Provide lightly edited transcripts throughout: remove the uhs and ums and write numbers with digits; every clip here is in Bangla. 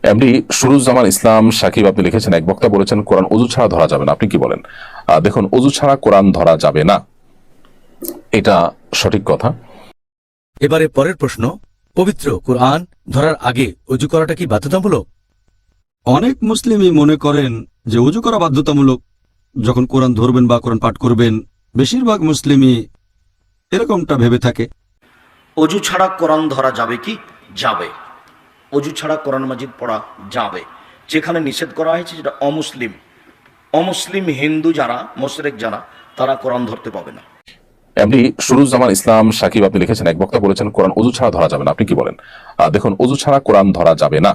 এমডি সুরুজ্জামান ইসলাম সাকিব আপনি লিখেছেন, এক বক্তা বলেছেন কোরআন ওযু ছাড়া ধরা যাবে না, আপনি কি বলেন? দেখুন, ওযু ছাড়া কোরআন ধরা যাবে না, এটা সঠিক কথা। এবারে পরের প্রশ্ন, পবিত্র কোরআন ধরার আগে অজু করাটা কি বাধ্যতামূলক? অনেক মুসলিমই মনে করেন যে ওযু করা বাধ্যতামূলক যখন কোরআন ধরবেন বা কোরআন পাঠ করবেন। বেশিরভাগ মুসলিমই এরকমটা ভেবে থাকে। অজু ছাড়া কোরআন ধরা যাবে কি? যাবে। অজু ছাড়া কোরআন মাজিদ পড়া যাবে। যেখানে নিষেধ করা হয়েছে যেটা অমুসলিম হিন্দু যারা, মুশরিক যারা, তারা কোরআন ধরতে পাবে না। এমডি সুরুজ্জামান ইসলাম সাকিব আপনি লিখেছেন, এক বক্তা বলেছেন কোরআন ওযু ছাড়া ধরা যাবে না, আপনি কি বলেন? দেখুন, ওযু ছাড়া কোরআন ধরা যাবে না,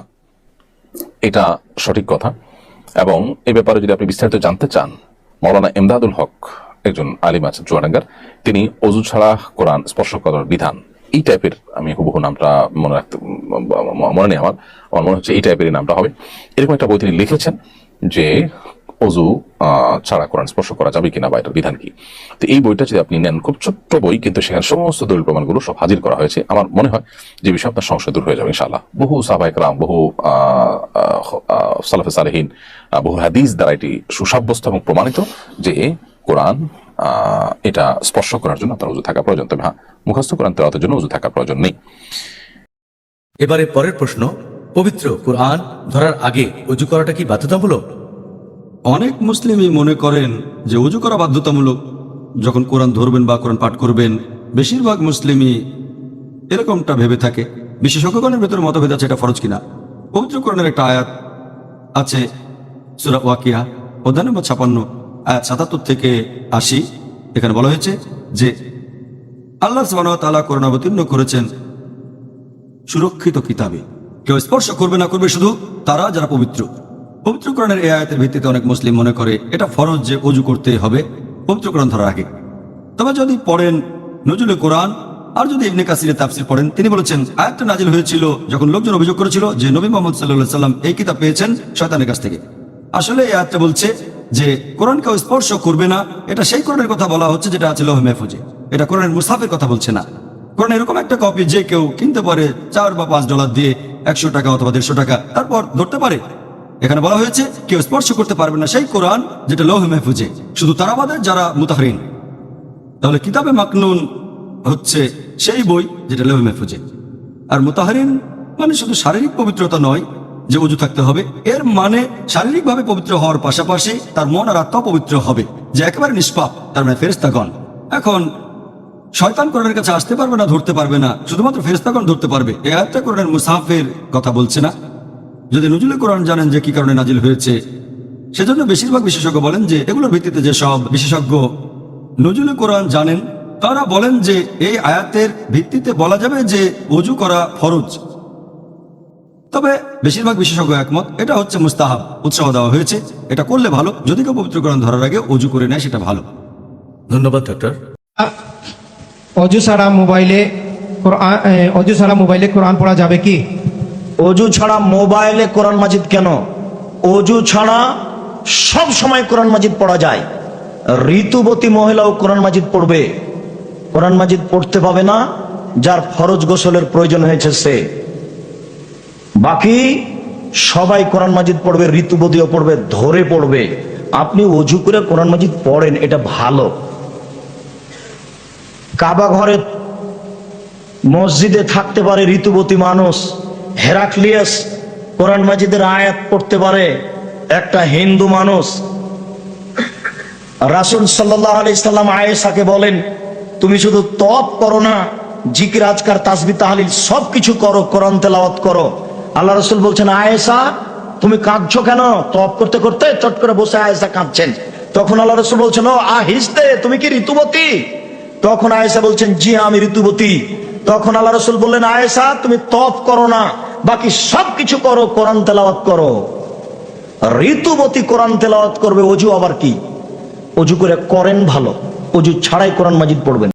এটা সঠিক কথা। এবং এই ব্যাপারে যদি আপনি বিস্তারিত জানতে চান, মাওলানা ইমদাদুল হক একজন আলিম আছেন চুয়াডাঙ্গার, তিনি ওযু ছাড়া কোরআন স্পর্শ করার বিধান, এই টাইপের, আমি হুবহু নামটা মনে নেই, আমার মনে হচ্ছে এই টাইপের নামটা হবে, এরকম একটা বই তিনি লিখেছেন যে ওযু ছাড়া কোরআন স্পর্শ করা যাবে কিনা বা এটার বিধান কি। তো এই বইটা যদি আপনি নেন, খুব ছোট্ট বই, কিন্তু সেখানে সমস্ত দলিল প্রমাণগুলো সব হাজির করা হয়েছে। আমার মনে হয় যে বিষয়ে আপনার সংশয় দূর হয়ে যাবে ইনশাআল্লাহ। বহু সাহাবায়ে কেরাম, বহু সালাফে সালেহিন, বহু হাদিস দ্বারা এটি সুসাব্যস্ত এবং প্রমাণিত যে কোরআন এটা স্পর্শ করার জন্য আপনার ওযু থাকা প্রয়োজন। তবে হ্যাঁ, মুখস্থ কোরআন তেলাওয়াতের জন্য ওযু থাকার প্রয়োজন নেই। এবারে পরের প্রশ্ন, পবিত্র কোরআন ধরার আগে অজু করাটা কি বাধ্যতামূলক? অনেক মুসলিমই মনে করেন যে ওযু করা বাধ্যতামূলক যখন কোরআন ধরবেন বা কোরআন পাঠ করবেন। বেশিরভাগ মুসলিমই এরকমটা ভেবে থাকে। বিশেষজ্ঞগণের ভেতরে মতভেদ আছে এটা ফরজ কিনা। পবিত্র কোরআনের একটা আয়াত আছে সূরা ওয়াকিয়া অধ্যায় নম্বর 56 আয়াত 77 থেকে 80। এখানে বলা হয়েছে যে আল্লাহ সুবহানাহু ওয়া তাআলা কোরআন অবতীর্ণ করেছেন সুরক্ষিত কিতাবে, কেউ স্পর্শ করবে না, করবে শুধু তারা যারা পবিত্র। পবিত্র কোরআনের এই আয়াতের ভিত্তিতে অনেক মুসলিম মনে করে এটা ফরজ যে ওযু করতে হবে পবিত্র কোরআন ধরার আগে। তবে যদি পড়েন নজরুল কোরআন আর যদি ইবনে কাসিরের তাফসীর পড়েন, তিনি বলেছেন আয়াতটা নাজিল হয়েছিল যখন লোকজন অভিযোগ করেছিল যে নবী মুহাম্মদ সাল্লাল্লাহু আলাইহি সাল্লাম এই কিতাব পেয়েছেন শয়তানের কাছ থেকে। আসলে এই আয়াতটা বলছে যে কোরআন কেউ স্পর্শ করবে না, এটা সেই কোরআনের কথা বলা হচ্ছে যেটা আছে লৌহে মাহফুজে। এটা কোরআনের মুসহাফের কথা বলছে না। কোরআন এরকম একটা কপি যে কেউ কিনতে পারে $4 বা $5 দিয়ে, 100 টাকা অথবা 150 টাকা, তারপর ধরতে পারে। এখানে বলা হয়েছে কেউ স্পর্শ করতে পারবে না সেই কোরআন যেটা লৌহে মাহফুজে, শুধু তারা বাদে যারা মুতাহরিন। তাহলে কিতাবে মাকনুন হচ্ছে সেই বই যেটা লৌহে মাহফুজে। আর মুতাহরিন মানে শুধু শারীরিক পবিত্রতা নয় যে ওযু থাকতে হবে, এর মানে শারীরিকভাবে পবিত্র হওয়ার পাশাপাশি তার মন আর আত্মা পবিত্র হবে, যে একেবারে নিষ্পাপ, তার মানে ফেরেশতাগণ। এখন শয়তান কোরআনের কাছে আসতে পারবে না, ধরতে পারবে না, শুধুমাত্র ফেরেশতাগণ ধরতে পারবে। এই আয়াতটা কোরআনের মুসহাফের কথা বলছে না। যদি নজরুল কোরআন জানেন যে কি কারণে নাজিল হয়েছে, সেজন্য বেশিরভাগ বিশেষজ্ঞ বলেন যে এগুলোর ভিত্তিতে যে সব বিশেষজ্ঞ নজরুল কোরআন জানেন তারা বলেন যে এই আয়াতের ভিত্তিতে বলা যাবে যে ওযু করা ফরজ। তবে বেশিরভাগ বিশেষজ্ঞ একমত এটা হচ্ছে মুস্তাহাব, উৎসাহ দেওয়া হয়েছে, এটা করলে ভালো। যদি কেউ পবিত্র কোরআন ধরার আগে ওযু করে নেয় সেটা ভালো। ধন্যবাদ ডক্টর। অজু ছাড়া মোবাইলে কোরআন পড়া যাবে কি? অজু ছাড়া মোবাইলে কোরআন মাজিদ কেন? অজু ছাড়া সব সময় কোরআন মাজিদ পড়া যায়। ঋতুবতী মহিলাও কোরআন মাজিদ পড়বে। কোরআন মাজিদ পড়তে পাবে না যার ফরজ গোসলের প্রয়োজন হয়েছে সে। বাকি সবাই কোরআন মাজিদ পড়বে, ঋতুবতীও পড়বে, ধরে পড়বে। আপনি অজু করে কোরআন মাজিদ পড়েন, এটা ভালো। কাবা ঘরে মসজিদে থাকতে পারে ঋতুবতী মানুষ, হেরাক্লিয়াস কোরআন মাজিদের আয়াত পড়তে পারে একটা হিন্দু মানুষ। রাসূল সাল্লাল্লাহু আলাইহি সাল্লাম আয়েশাকে বলেন তুমি শুধু তওয়াব করো না, জিকির আজকার তাসবিহ তাহলিল সবকিছু করো, কোরআন তেলাওয়াত করো। আল্লাহ রাসূল বলছেন আয়েশা তুমি কাঁদছো কেন? তওয়াব করতে করতে চট করে বসে আয়েশা কাঁদছেন। তখন আল্লাহ রাসূল বলছেন ও আহিস্তে, তুমি কি ঋতুবতী? তখন আয়েশা বলছেন জি আমি ঋতুবতী। তখন আল্লাহ রাসূল বললেন আয়েশা তুমি তওয়াব করো না, বাকি সবকিছু করো, কোরআন তেলাওয়াত করো। ঋতুবতী কোরআন তেলাওয়াত করবে, অজু আবার কি? অজু করে করেন ভালো, অজু ছাড়াই কোরআন মাজিদ পড়বেন।